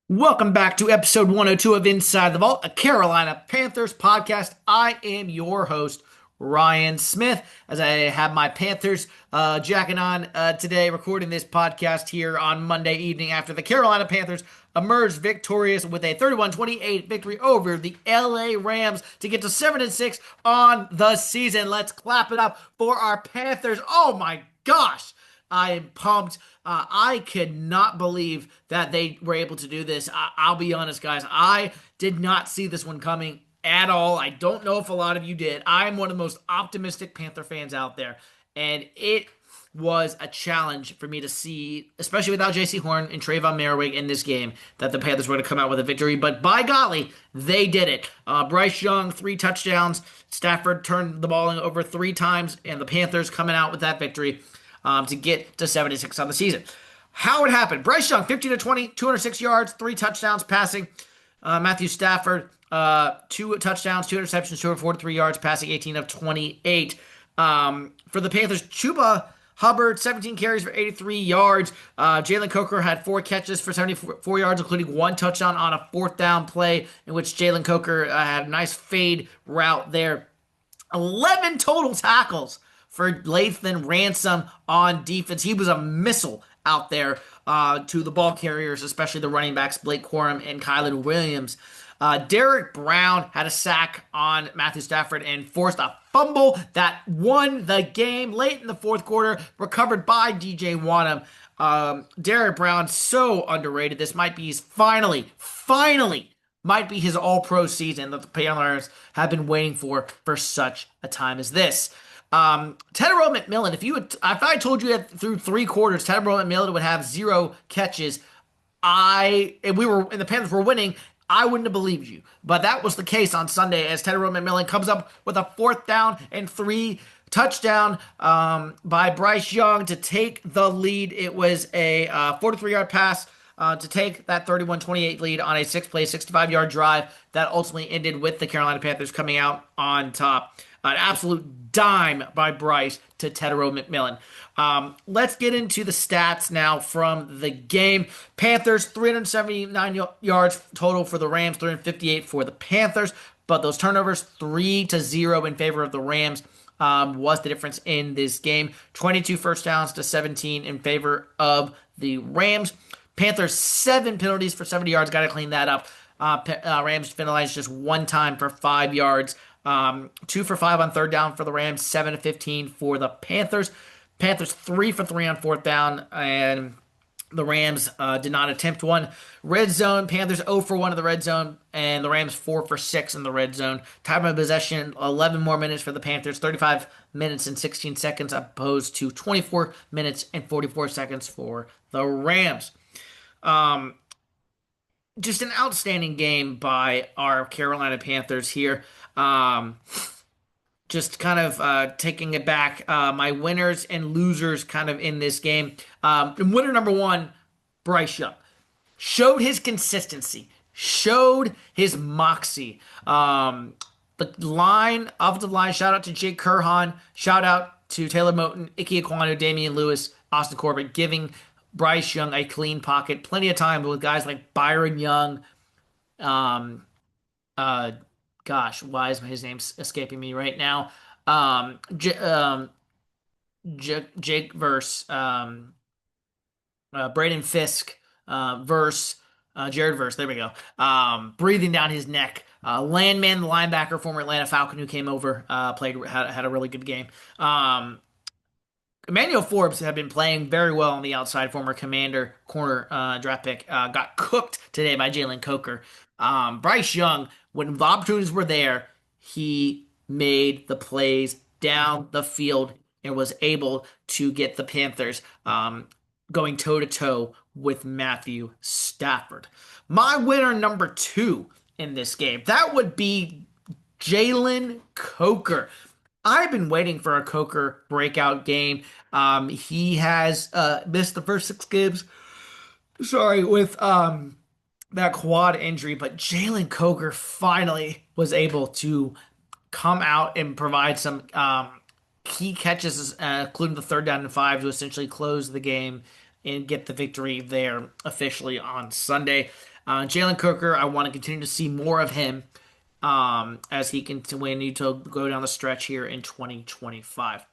Welcome back to episode 102 of Inside the Vault, a Carolina Panthers podcast. I am your host, Ryan Smith, as I have my Panthers jacket on today, recording this podcast here on Monday evening after the Carolina Panthers emerged victorious with a 31-28 victory over the LA Rams to get to 7-6 on the season. Let's clap it up for our Panthers. Oh my gosh! I am pumped. I could not believe that they were able to do this. I'll be honest, guys. I did not see this one coming at all. I don't know if a lot of you did. I'm one of the most optimistic Panther fans out there. And it was a challenge for me to see, especially without J.C. Horn and Trayvon Merriweek in this game, that the Panthers were going to come out with a victory. But by golly, they did it. Bryce Young, 3 touchdowns. Stafford turned the ball over 3 times, and the Panthers coming out with that victory to get to 76 on the season. How it happened? Bryce Young, 15 to 20, 206 yards, 3 touchdowns passing. Matthew Stafford, 2 touchdowns, 2 interceptions, 243 yards passing, 18 of 28. For the Panthers, Chuba Hubbard, 17 carries for 83 yards. Jalen Coker had 4 catches for 74 yards, including 1 touchdown on a 4th down play in which Jalen Coker had a nice fade route there. 11 total tackles for Lathan Ransom on defense. He was a missile out there to the ball carriers, especially the running backs, Blake Corum and Kylan Williams. Derek Brown had a sack on Matthew Stafford and forced a fumble that won the game late in the 4th quarter, recovered by DJ Wanham. Derek Brown, so underrated. This might be his finally, might be his all-pro season that the Panthers have been waiting for such a time as this. Tedero McMillan, if I told you that through 3 quarters, Tedero McMillan would have 0 catches, and the Panthers were winning, I wouldn't have believed you. But that was the case on Sunday as Tedero McMillan comes up with a 4th down and 3 touchdown by Bryce Young to take the lead. It was a 43-yard pass to take that 31-28 lead on a 6-play, 65-yard drive that ultimately ended with the Carolina Panthers coming out on top. An absolute dime by Bryce to Tedero McMillan. Let's get into the stats now from the game. Panthers, 379 yards total for the Rams, 358 for the Panthers. But those turnovers, 3-0 in favor of the Rams, was the difference in this game. 22 first downs to 17 in favor of the Rams. Panthers, 7 penalties for 70 yards. Got to clean that up. Rams penalized just 1 time for 5 yards. 2 for 5 on 3rd down for the Rams, 7 of 15 for the Panthers. Panthers 3 for 3 on 4th down, and the Rams did not attempt one. Red zone, Panthers 0 for 1 in the red zone, and the Rams 4 for 6 in the red zone. Time of possession, 11 more minutes for the Panthers, 35 minutes and 16 seconds opposed to 24 minutes and 44 seconds for the Rams. Just an outstanding game by our Carolina Panthers here. Just kind of taking it back, my winners and losers kind of in this game. Winner number 1, Bryce Young. Showed his consistency, showed his moxie. The offensive line, shout out to Jake Kurhan, shout out to Taylor Moton, Ike Ekwonu, Damian Lewis, Austin Corbett, giving Bryce Young a clean pocket. Plenty of time with guys like Byron Young, gosh, why is his name escaping me right now? Jake verse Braden Fisk verse Jared Verse. There we go. Breathing down his neck. Landman, the linebacker, former Atlanta Falcon, who came over, had a really good game. Emmanuel Forbes had been playing very well on the outside, former Commander corner draft pick. Got cooked today by Jalen Coker. Bryce Young, when the opportunities were there, he made the plays down the field and was able to get the Panthers going toe-to-toe with Matthew Stafford. My winner number 2 in this game, that would be Jalen Coker. I've been waiting for a Coker breakout game. He has missed the first 6 games. Sorry, with that quad injury, but Jalen Coker finally was able to come out and provide some key catches, including the 3rd down and 5, to essentially close the game and get the victory there officially on Sunday. Jalen Cooker, I want to continue to see more of him as he continue to go down the stretch here in 2025.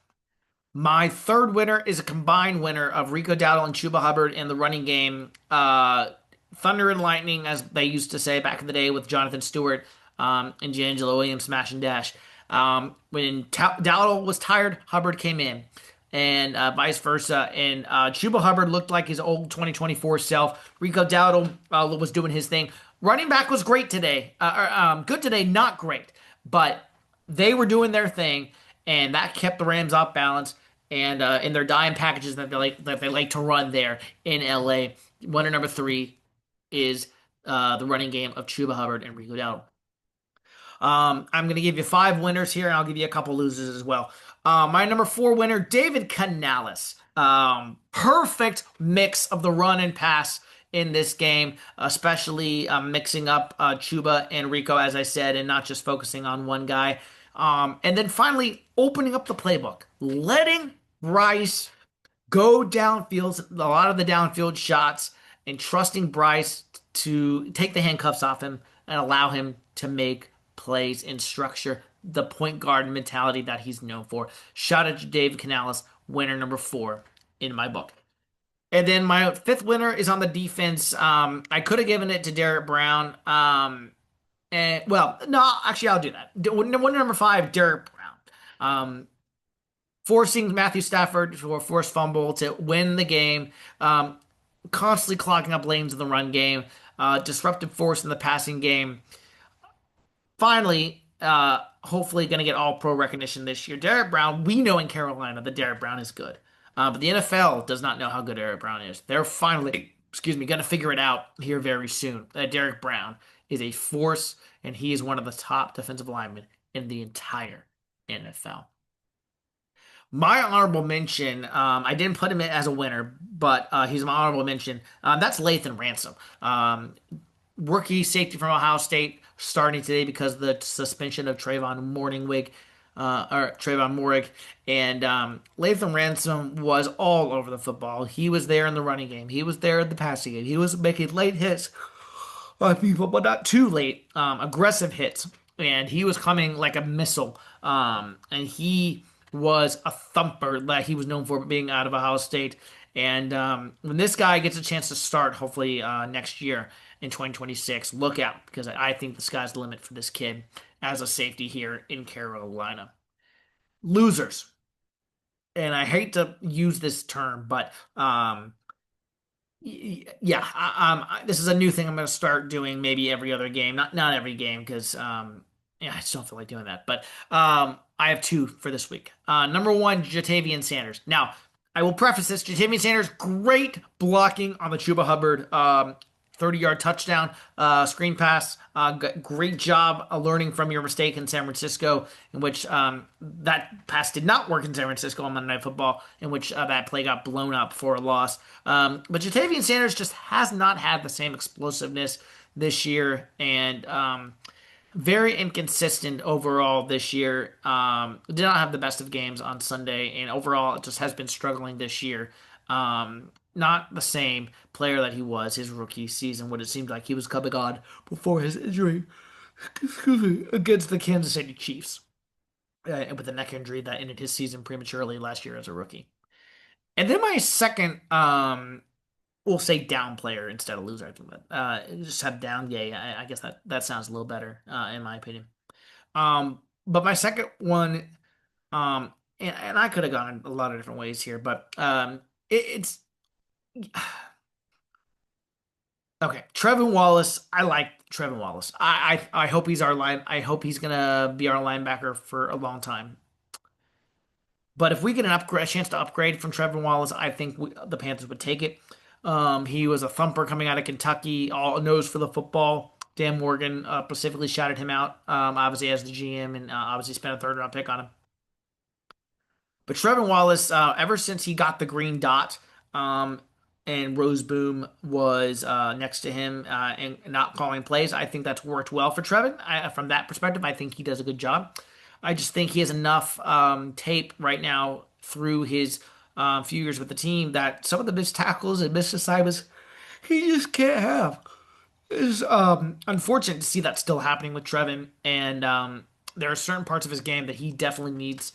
My third winner is a combined winner of Rico Dowdle and Chuba Hubbard in the running game. Thunder and lightning, as they used to say back in the day with Jonathan Stewart and D'Angelo Williams smash and dash. When Dowdle was tired, Hubbard came in, and vice versa. And Chuba Hubbard looked like his old 2024 self. Rico Dowdle was doing his thing. Running back was great today. Good today, not great, but they were doing their thing, and that kept the Rams off balance. And in their dime packages that they like to run there in LA, winner number three is the running game of Chuba Hubbard and Rico Dowdle. I'm going to give you five winners here, and I'll give you a couple losers as well. My number four winner, David Canales. Perfect mix of the run and pass in this game, especially mixing up Chuba and Rico, as I said, and not just focusing on one guy. And then finally, opening up the playbook, letting Bryce go downfield, a lot of the downfield shots, and trusting Bryce to take the handcuffs off him and allow him to make plays and structure the point guard mentality that he's known for. Shout out to David Canales, winner number four in my book. And then my fifth winner is on the defense. I could have given it to Derek Brown. And well, no, actually, I'll do that. Winner number five, Derek Brown. Forcing Matthew Stafford for a forced fumble to win the game, constantly clogging up lanes in the run game, disruptive force in the passing game. Finally, hopefully going to get all pro recognition this year. Derek Brown, we know in Carolina that Derek Brown is good. But the NFL does not know how good Derek Brown is. They're finally, going to figure it out here very soon. That Derek Brown is a force, and he is one of the top defensive linemen in the entire NFL. My honorable mention, I didn't put him in as a winner, but he's my honorable mention. That's Lathan Ransom. Rookie safety from Ohio State, starting today because of the suspension of Trayvon Morig. And Lathan Ransom was all over the football. He was there in the running game. He was there in the passing game. He was making late hits on people, but not too late. Aggressive hits. And he was coming like a missile. And he was a thumper that he was known for being out of Ohio State. And when this guy gets a chance to start, hopefully next year in 2026, look out because I think the sky's the limit for this kid as a safety here in Carolina. Losers. And I hate to use this term, but yeah, this is a new thing I'm going to start doing maybe every other game. Not every game because yeah, I just don't feel like doing that. But I have two for this week. Number one, Jatavian Sanders. Now, I will preface this. Jatavian Sanders, great blocking on the Chuba Hubbard 30-yard touchdown screen pass. Great job learning from your mistake in San Francisco, in which that pass did not work in San Francisco on Monday Night Football, in which that play got blown up for a loss. But Jatavian Sanders just has not had the same explosiveness this year, and very inconsistent overall this year. Did not have the best of games on Sunday, and overall it just has been struggling this year. Not the same player that he was his rookie season, what it seemed like he was coming on before his injury, excuse me, against the Kansas City Chiefs, with a neck injury that ended his season prematurely last year as a rookie. And then my second, we'll say down player instead of loser. I think just have down. Yeah, I guess that sounds a little better in my opinion. But my second one, and I could have gone a lot of different ways here, but it's okay. Trevin Wallace. I like Trevin Wallace. I hope he's our line. I hope he's gonna be our linebacker for a long time. But if we get a chance to upgrade from Trevin Wallace, I think the Panthers would take it. He was a thumper coming out of Kentucky, all nose for the football. Dan Morgan specifically shouted him out, obviously as the GM, and obviously spent a third round pick on him. But Trevin Wallace, ever since he got the green dot, and Rose Boom was next to him and not calling plays, I think that's worked well for Trevin. From that perspective, I think he does a good job. I just think he has enough tape right now through his few years with the team that some of the missed tackles and missed assignments he just can't have. It's unfortunate to see that still happening with Trevin, and there are certain parts of his game that he definitely needs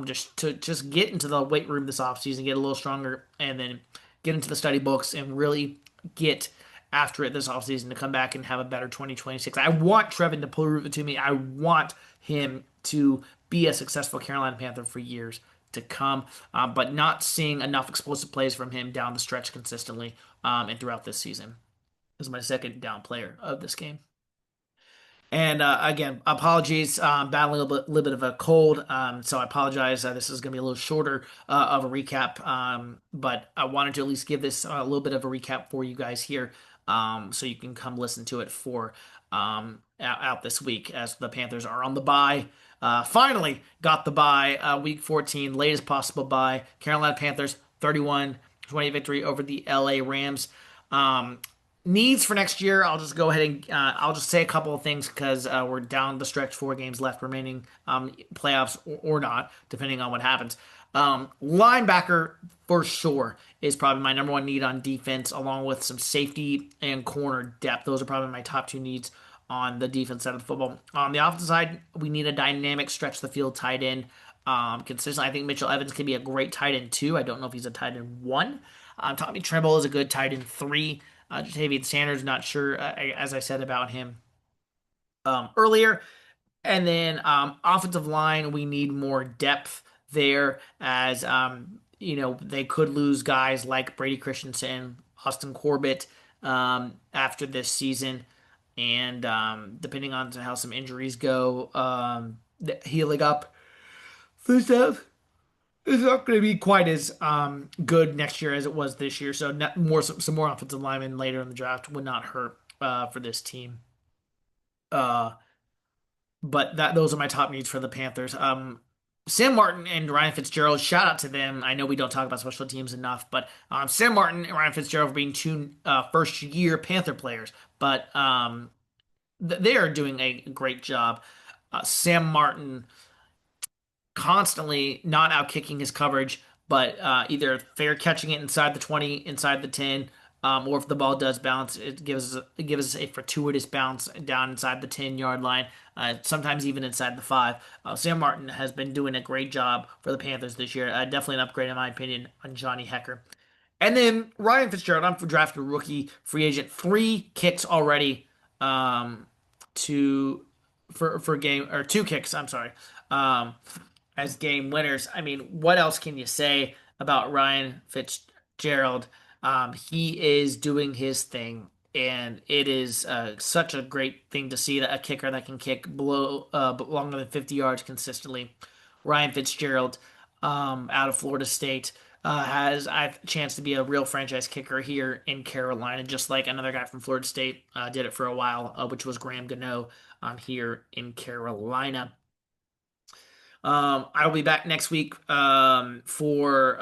just to just get into the weight room this offseason, get a little stronger, and then get into the study books and really get after it this offseason to come back and have a better 2026. I want Trevin to prove it to me. I want him to be a successful Carolina Panther for years to come, but not seeing enough explosive plays from him down the stretch consistently and throughout this season is my second down player of this game. And again, apologies. Battling little bit of a cold, so I apologize. This is going to be a little shorter of a recap, but I wanted to at least give this a little bit of a recap for you guys here, so you can come listen to it for out this week as the Panthers are on the bye. Finally got the bye, week 14, latest possible bye. Carolina Panthers 31-20 victory over the LA Rams. Needs for next year, I'll just go ahead and I'll just say a couple of things because we're down the stretch, 4 games left remaining, playoffs or not, depending on what happens. Linebacker for sure is probably my number one need on defense, along with some safety and corner depth. Those are probably my top two needs on the defense side of the football. On the offensive side, we need a dynamic stretch the field tight end. Consistently, I think Mitchell Evans can be a great tight end too. I don't know if he's a tight end one. Tommy Tremble is a good tight end three. Jatavian Sanders, not sure, as I said about him earlier. And then offensive line, we need more depth there as, they could lose guys like Brady Christensen, Austin Corbett after this season. And depending on how some injuries go, healing up for stuff it's not going to be quite as good next year as it was this year. So some more offensive linemen later in the draft would not hurt for this team. Uh, but that those are my top needs for the Panthers. Sam Martin and Ryan Fitzgerald, shout out to them. I know we don't talk about special teams enough, but Sam Martin and Ryan Fitzgerald being two first year Panther players, but they are doing a great job. Sam Martin constantly not out kicking his coverage, but either fair catching it inside the 20, inside the 10, or if the ball does bounce, it gives us a fortuitous bounce down inside the 10-yard line, sometimes even inside the 5. Sam Martin has been doing a great job for the Panthers this year. Definitely an upgrade, in my opinion, on Johnny Hecker. And then Ryan Fitzgerald, I'm drafted rookie free agent, 3 kicks already to for game or 2 kicks. I'm sorry. Um, as game winners. I mean, what else can you say about Ryan Fitzgerald? He is doing his thing, and it is such a great thing to see that a kicker that can kick below longer than 50 yards consistently. Ryan Fitzgerald out of Florida State. Has a chance to be a real franchise kicker here in Carolina, just like another guy from Florida State did it for a while, which was Graham Gano here in Carolina. I will be back next week for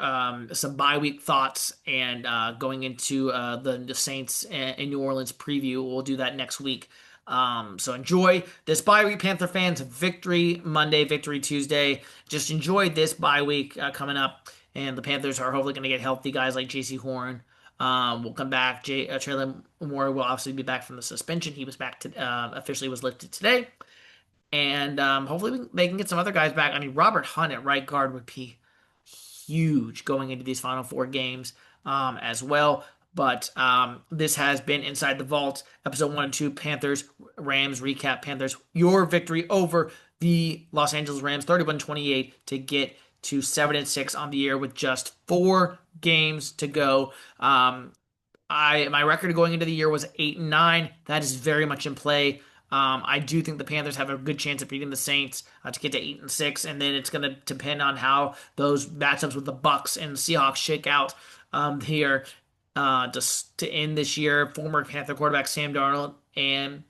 some bye week thoughts and going into the Saints in New Orleans preview. We'll do that next week. So enjoy this bye week, Panther fans. Victory Monday, victory Tuesday. Just enjoy this bye week coming up. And the Panthers are hopefully going to get healthy. Guys like J.C. Horn will come back. Traylon Moore will obviously be back from the suspension. He was back to officially was lifted today. And hopefully they can get some other guys back. I mean, Robert Hunt at right guard would be huge going into these final 4 games as well. But this has been Inside the Vault, episode 1 and 2, Panthers, Rams recap. Panthers, your victory over the Los Angeles Rams, 31-28 to get to 7-6 on the year with just 4 games to go. My record going into the year was 8-9. That is very much in play. I do think the Panthers have a good chance of beating the Saints to get to 8-6, and then it's going to depend on how those matchups with the Bucks and the Seahawks shake out here to end this year. Former Panther quarterback Sam Darnold and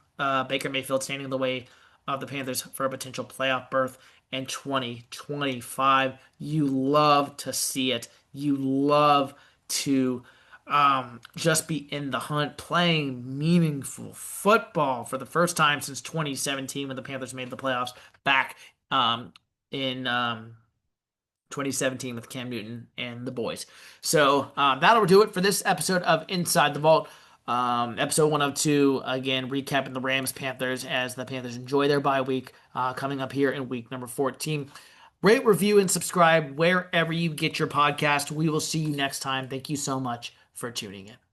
Baker Mayfield standing in the way of the Panthers for a potential playoff berth in 2025. You love to see it. You love to just be in the hunt, playing meaningful football for the first time since 2017 when the Panthers made the playoffs back in 2017 with Cam Newton and the boys. So that'll do it for this episode of Inside the Vault. Episode 102, again, recapping the Rams Panthers as the Panthers enjoy their bye week coming up here in week number 14. Rate, review, and subscribe wherever you get your podcast. We will see you next time. Thank you so much for tuning in.